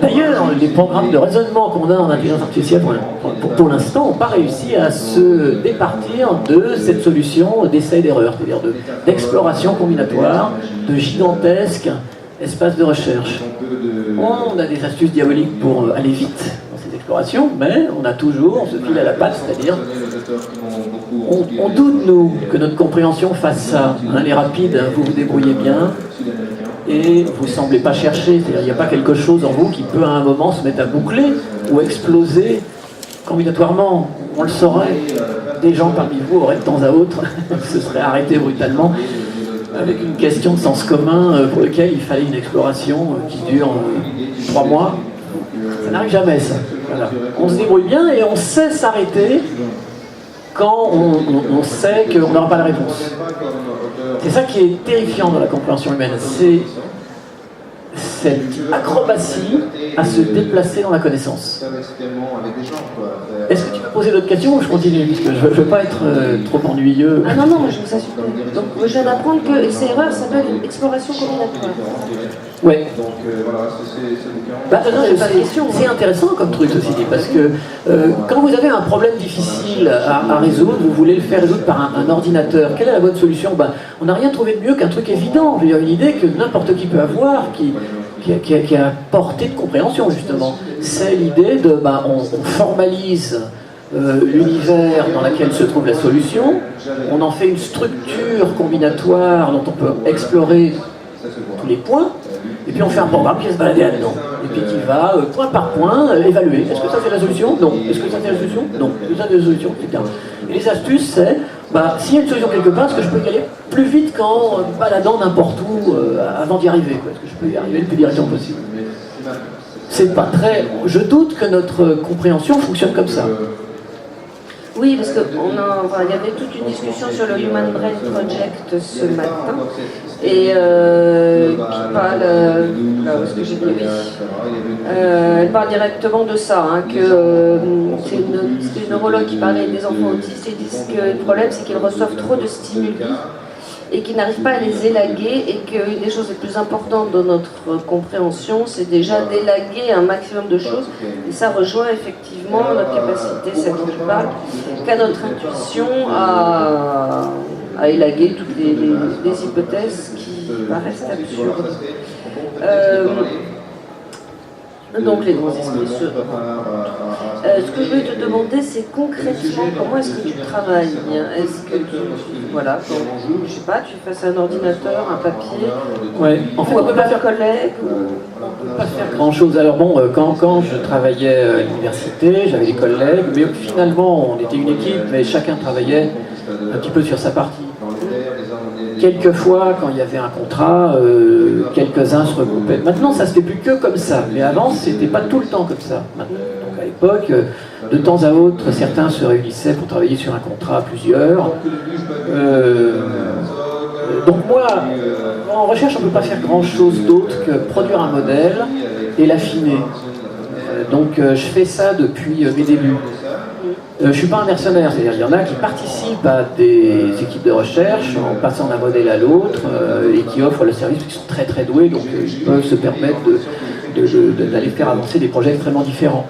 D'ailleurs, les programmes de raisonnement qu'on a en intelligence artificielle pour l'instant n'ont pas réussi à se départir de cette solution d'essai et d'erreur, c'est-à-dire d'exploration combinatoire, de gigantesques espaces de recherche. On a des astuces diaboliques pour aller vite dans ces explorations, mais on a toujours ce fil à la patte, c'est-à-dire on doute, nous, que notre compréhension fasse ça. Hein, les rapides, vous vous débrouillez bien, et vous ne semblez pas chercher, c'est-à-dire il n'y a pas quelque chose en vous qui peut à un moment se mettre à boucler ou exploser combinatoirement. On le saurait, des gens parmi vous auraient de temps à autre se seraient arrêtés brutalement avec une question de sens commun pour laquelle il fallait une exploration qui dure 3 mois. Ça n'arrive jamais, ça. Voilà. On se débrouille bien et on sait s'arrêter quand on sait qu'on n'aura pas la réponse. C'est ça qui est terrifiant dans la compréhension humaine, c'est cette acrobatie à se déplacer dans la connaissance. Est-ce que tu peux poser d'autres questions ou je continue? Parce que je ne veux pas être trop ennuyeux. Ah non, moi je vous assure. Donc je viens d'apprendre que ces erreurs s'appellent une exploration combinatoire. Oui. C'est intéressant comme truc, ceci dit, parce que quand vous avez un problème difficile à résoudre, vous voulez le faire résoudre par un ordinateur, quelle est la bonne solution? On n'a rien trouvé de mieux qu'un truc évident, je veux dire, une idée que n'importe qui peut avoir, qui a portée de compréhension, justement. C'est l'idée de, on formalise l'univers dans lequel se trouve la solution, on en fait une structure combinatoire dont on peut explorer tous les points, et puis on fait un programme qui va se balader là-dedans, et puis qui va, point par point, évaluer. Est-ce que ça c'est la solution? Non. Est-ce que ça c'est la solution? Non. Est-ce que ça c'est la solution? Etc. Et les astuces, c'est, s'il y a une solution quelque part, est-ce que je peux y aller plus vite qu'en baladant n'importe où avant d'y arriver? Est-ce que je peux y arriver le plus directement possible? C'est pas très... Je doute que notre compréhension fonctionne comme ça. Oui, parce qu'il y avait toute une discussion sur le Human Brain Project ce matin, et qui parle, où est-ce que j'ai dit, oui, elle parle directement de ça, que c'est une neurologue qui parlait des enfants autistes, et disent que le problème c'est qu'ils reçoivent trop de stimuli, et qu'ils n'arrivent pas à les élaguer, et qu'une des choses les plus importantes dans notre compréhension, c'est déjà d'élaguer un maximum de choses, et ça rejoint effectivement notre capacité, celle dont tu parles, qu'à notre intuition à élaguer toutes les hypothèses qui paraissent absurdes. Donc les grands esprits se rencontrent. Ce que je voulais te demander, c'est concrètement comment est-ce que tu travailles? Est-ce que je sais pas, tu es face à un ordinateur, un papier, en fait, on peut pas faire collègue, on peut pas faire grand-chose. Alors quand je travaillais à l'université, j'avais des collègues, mais finalement on était une équipe, mais chacun travaillait un petit peu sur sa partie. Quelquefois, quand il y avait un contrat, quelques-uns se regroupaient. Maintenant, ça ne se fait plus que comme ça. Mais avant, c'était pas tout le temps comme ça. Donc à l'époque, de temps à autre, certains se réunissaient pour travailler sur un contrat à plusieurs. Donc moi, en recherche, on ne peut pas faire grand-chose d'autre que produire un modèle et l'affiner. Donc je fais ça depuis mes débuts. Je ne suis pas un mercenaire, c'est-à-dire il y en a qui participent à des équipes de recherche en passant d'un modèle à l'autre et qui offrent le service, qui sont très très doués, donc ils peuvent se permettre d'aller faire avancer des projets extrêmement différents.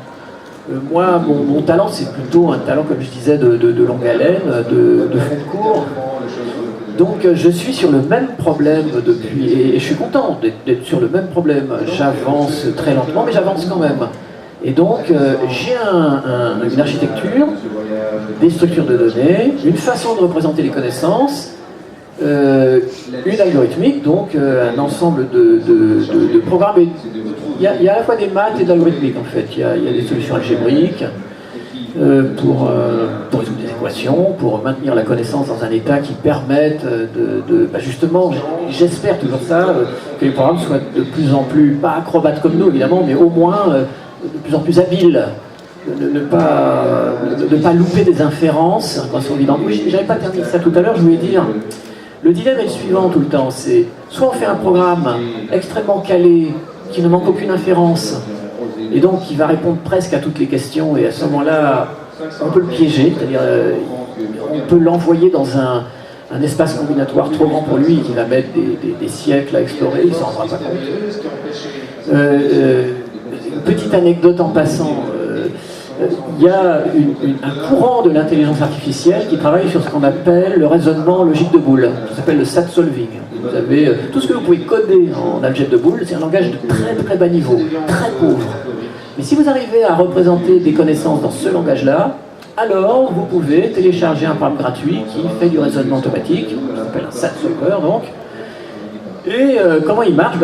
Moi, mon talent, c'est plutôt un talent, comme je disais, de longue haleine, de fond de cours. Donc je suis sur le même problème depuis, et je suis content d'être sur le même problème. J'avance très lentement, mais j'avance quand même. Et donc, j'ai une architecture, des structures de données, une façon de représenter les connaissances, une algorithmique, donc un ensemble de programmes. Il y a à la fois des maths et de l'algorithmique, en fait. Il y a des solutions algébriques pour résoudre des équations, pour maintenir la connaissance dans un état qui permette justement, j'espère toujours ça, que les programmes soient de plus en plus, pas acrobates comme nous, évidemment, mais au moins... de plus en plus habile, ne pas louper des inférences quand c'est évident. Oui, j'avais pas terminé ça tout à l'heure, je voulais dire, le dilemme est le suivant tout le temps, c'est soit on fait un programme extrêmement calé, qui ne manque aucune inférence, et donc qui va répondre presque à toutes les questions, et à ce moment-là, on peut le piéger, c'est-à-dire on peut l'envoyer dans un espace combinatoire trop grand pour lui, qui va mettre des siècles à explorer, il ne s'en rendra pas compte. On peut anecdote en passant. Il y a un courant de l'intelligence artificielle qui travaille sur ce qu'on appelle le raisonnement logique de Boole. Ça s'appelle le SAT solving. Vous avez tout ce que vous pouvez coder en algèbre de Boole, c'est un langage de très très bas niveau, très pauvre. Mais si vous arrivez à représenter des connaissances dans ce langage-là, alors vous pouvez télécharger un programme gratuit qui fait du raisonnement automatique, ça s'appelle un SAT solver donc. Et comment il marche?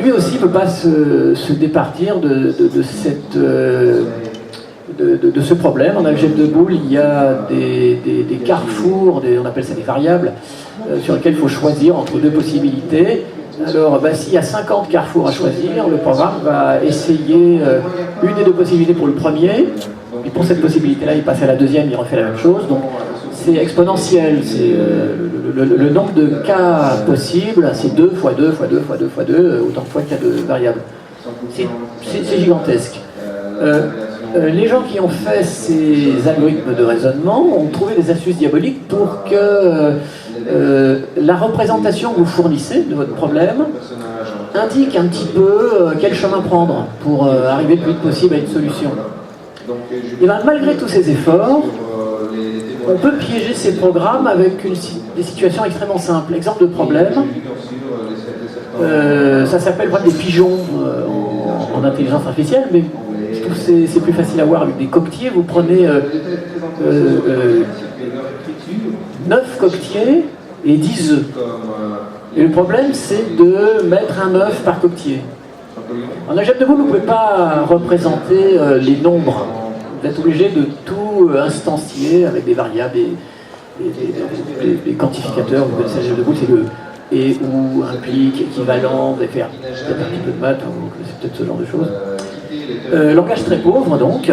Lui aussi ne peut pas se départir de ce problème. En algèbre de Boole, il y a des carrefours, on appelle ça des variables, sur lesquels il faut choisir entre deux possibilités. Alors, s'il y a 50 carrefours à choisir, le programme va essayer une des deux possibilités pour le premier, et pour cette possibilité-là, il passe à la deuxième, il refait la même chose. Donc, c'est exponentiel, c'est le nombre de cas possibles, c'est 2 fois 2 fois 2 fois 2 fois 2, autant de fois qu'il y a de variables. C'est gigantesque. Les gens qui ont fait ces algorithmes de raisonnement ont trouvé des astuces diaboliques pour que la représentation que vous fournissez de votre problème indique un petit peu quel chemin prendre pour arriver le plus vite possible à une solution. Et malgré tous ces efforts, on peut piéger ces programmes avec des situations extrêmement simples. Exemple de problème, ça s'appelle le problème des pigeons en intelligence artificielle, mais je trouve que c'est plus facile à voir avec des coquetiers. Vous prenez 9 coquetiers et 10 œufs. Et le problème, c'est de mettre un œuf par coquetier. En algèbre de Boole, vous ne pouvez pas représenter les nombres. Vous êtes obligé de tout instancier avec des variables des quantificateurs. Vous connaissez l'algèbre de Boole, c'est le et ou implique, équivalent, vous allez faire peut-être un petit peu de maths, vous connaissez peut-être ce genre de choses. Langage très pauvre donc,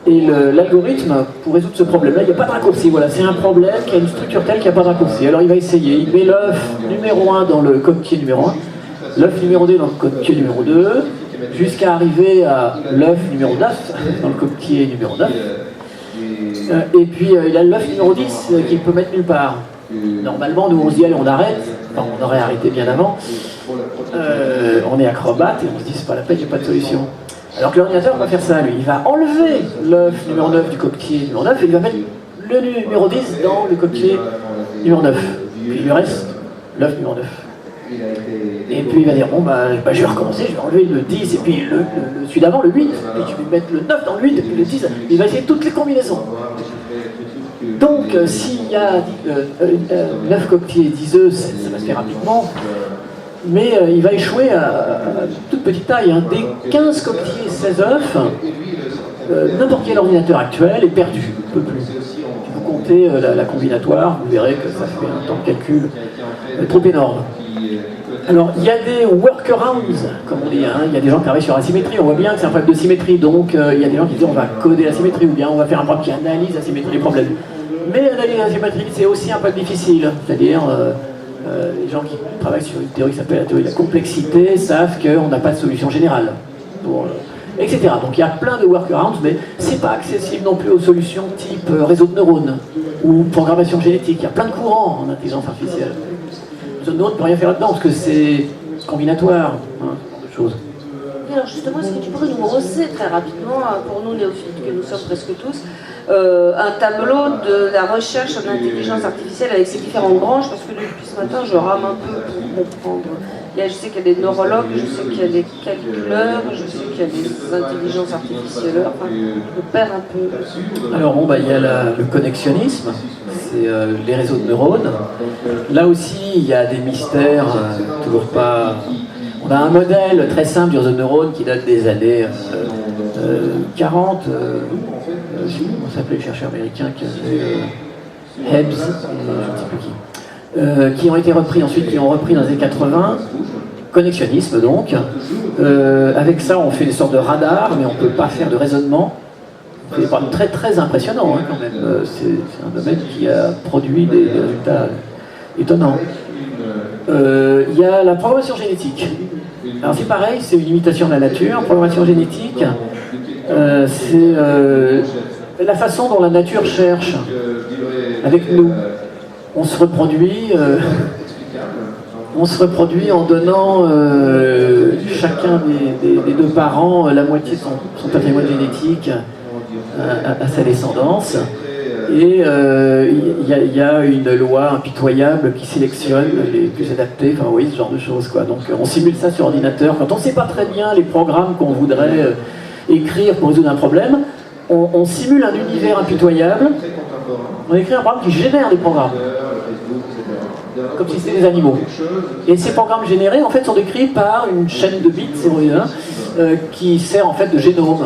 et l'algorithme, pour résoudre ce problème-là, il n'y a pas de raccourci. Voilà, c'est un problème qui a une structure telle qu'il n'y a pas de raccourci. Alors il va essayer, il met l'œuf numéro 1 dans le coquetier numéro 1, l'œuf numéro 2 dans le coquetier numéro 2, jusqu'à arriver à l'œuf numéro 9 dans le coquetier numéro 9. Et puis il a l'œuf numéro 10 qu'il peut mettre nulle part. Normalement, nous on se dit allez on arrête, enfin on aurait arrêté bien avant, on est acrobate et on se dit c'est pas la peine, il n'y a pas de solution. Alors que l'ordinateur va faire ça lui, il va enlever l'œuf numéro 9 du coquetier numéro 9 et il va mettre le numéro 10 dans le coquetier numéro 9. Puis il lui reste l'œuf numéro 9. Et puis il va dire bon je vais recommencer, je vais enlever le 10 et puis celui d'avant le 8, puis tu vais mettre le 9 dans le 8 et puis le 10, il va essayer toutes les combinaisons. Donc s'il y a 9 coquetiers et 10 œufs, ça va se faire rapidement, mais il va échouer à toute petite taille. Hein. Dès 15 coquetiers et 16 œufs, n'importe quel ordinateur actuel est perdu, ne peut plus. Si vous comptez la combinatoire, vous verrez que ça fait un temps de calcul trop énorme. Alors, il y a des workarounds, comme on dit, hein. Il y a des gens qui travaillent sur la symétrie, on voit bien que c'est un problème de symétrie, donc il y a des gens qui disent on va coder la symétrie, ou bien on va faire un programme qui analyse la symétrie des problèmes. Mais l'analyse de la symétrie, c'est aussi un peu difficile, c'est-à-dire les gens qui travaillent sur une théorie qui s'appelle la théorie de la complexité savent qu'on n'a pas de solution générale, etc. Donc il y a plein de workarounds, mais c'est pas accessible non plus aux solutions type réseau de neurones ou programmation génétique. Il y a plein de courants en intelligence artificielle. Le réseau de neurones ne peut rien faire là-dedans parce que c'est combinatoire, hein, ce genre de choses. Alors justement, est-ce que tu pourrais nous brosser très rapidement, pour nous néophytes que nous sommes presque tous, un tableau de la recherche en intelligence artificielle avec ses différentes branches, parce que depuis ce matin je rame un peu pour comprendre. Je sais qu'il y a des neurologues, je sais qu'il y a des calculeurs, je sais qu'il y a des intelligences artificielles, enfin je perds un peu. Alors il y a le connexionnisme, c'est les réseaux de neurones. Là aussi il y a des mystères, toujours pas... On a un modèle très simple du réseau de neurones qui date des années 40, je ne sais plus comment s'appelait le chercheur américain qui avait Hebbs, je ne sais plus qui ont été repris ensuite, qui ont repris dans les années 80, connexionnisme donc. Avec ça on fait des sortes de radars, mais on ne peut pas faire de raisonnement. C'est très très impressionnant hein, quand même, c'est un domaine qui a produit des résultats étonnants. Il y a la programmation génétique. Alors c'est pareil, c'est une imitation de la nature. Programmation génétique, c'est la façon dont la nature cherche avec nous. On se reproduit on se reproduit en donnant chacun des deux parents la moitié de son patrimoine génétique à sa descendance. Et il y a une loi impitoyable qui sélectionne les plus adaptés, enfin oui, ce genre de choses, quoi. Donc on simule ça sur ordinateur. Quand on ne sait pas très bien les programmes qu'on voudrait écrire pour résoudre un problème, on simule un univers impitoyable, on écrit un programme qui génère des programmes, comme si c'était des animaux. Et ces programmes générés, en fait, sont décrits par une chaîne de bits, 0 et 1, qui sert en fait de génome.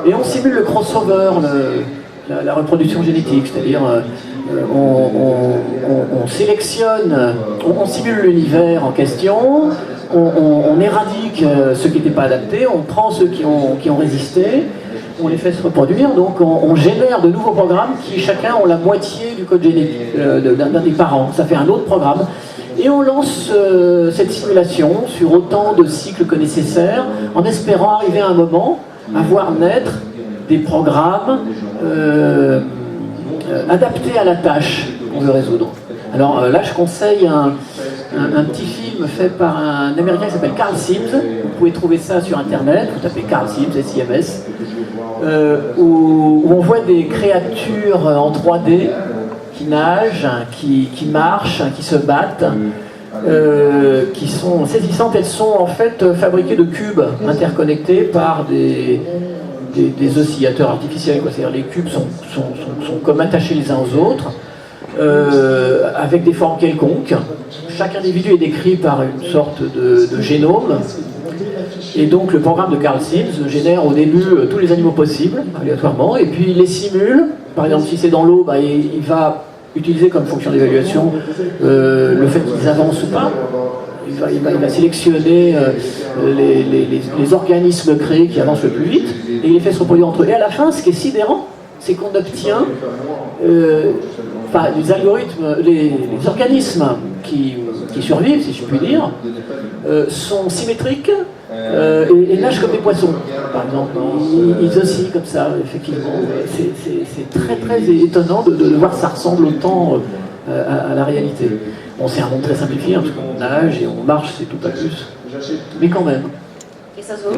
Et on simule le crossover, la reproduction génétique, c'est-à-dire on sélectionne, on simule l'univers en question, on éradique ceux qui n'étaient pas adaptés, on prend ceux qui ont résisté, on les fait se reproduire, donc on génère de nouveaux programmes qui chacun ont la moitié du code génétique d'un des parents. Ça fait un autre programme. Et on lance cette simulation sur autant de cycles que nécessaire, en espérant arriver à un moment à voir naître des programmes adaptés à la tâche qu'on veut résoudre. Alors là, je conseille un petit film fait par un Américain qui s'appelle Carl Sims. Vous pouvez trouver ça sur Internet, vous tapez Carl Sims, S-I-M-S, où on voit des créatures en 3D qui nagent, qui marchent, qui se battent, qui sont saisissantes. Elles sont en fait fabriquées de cubes interconnectés par des oscillateurs artificiels. C'est-à-dire les cubes sont comme attachés les uns aux autres, avec des formes quelconques. Chaque individu est décrit par une sorte de génome. Et donc le programme de Carl Sims génère au début tous les animaux possibles, aléatoirement, et puis il les simule. Par exemple, si c'est dans l'eau, il va utiliser comme fonction d'évaluation le fait qu'ils avancent ou pas. Il va sélectionner les organismes créés qui avancent le plus vite, et il les fait se reproduire entre eux. Et à la fin, ce qui est sidérant, c'est qu'on obtient les algorithmes, les organismes qui survivent, si je puis dire, sont symétriques et nagent comme des poissons, par exemple. Ils oscillent comme ça, effectivement. C'est très très étonnant de voir que ça ressemble autant à la réalité. Bon, c'est un monde très simplifié, parce qu'on nage et on marche, c'est tout pas plus. Mais quand même. Et ça se voit.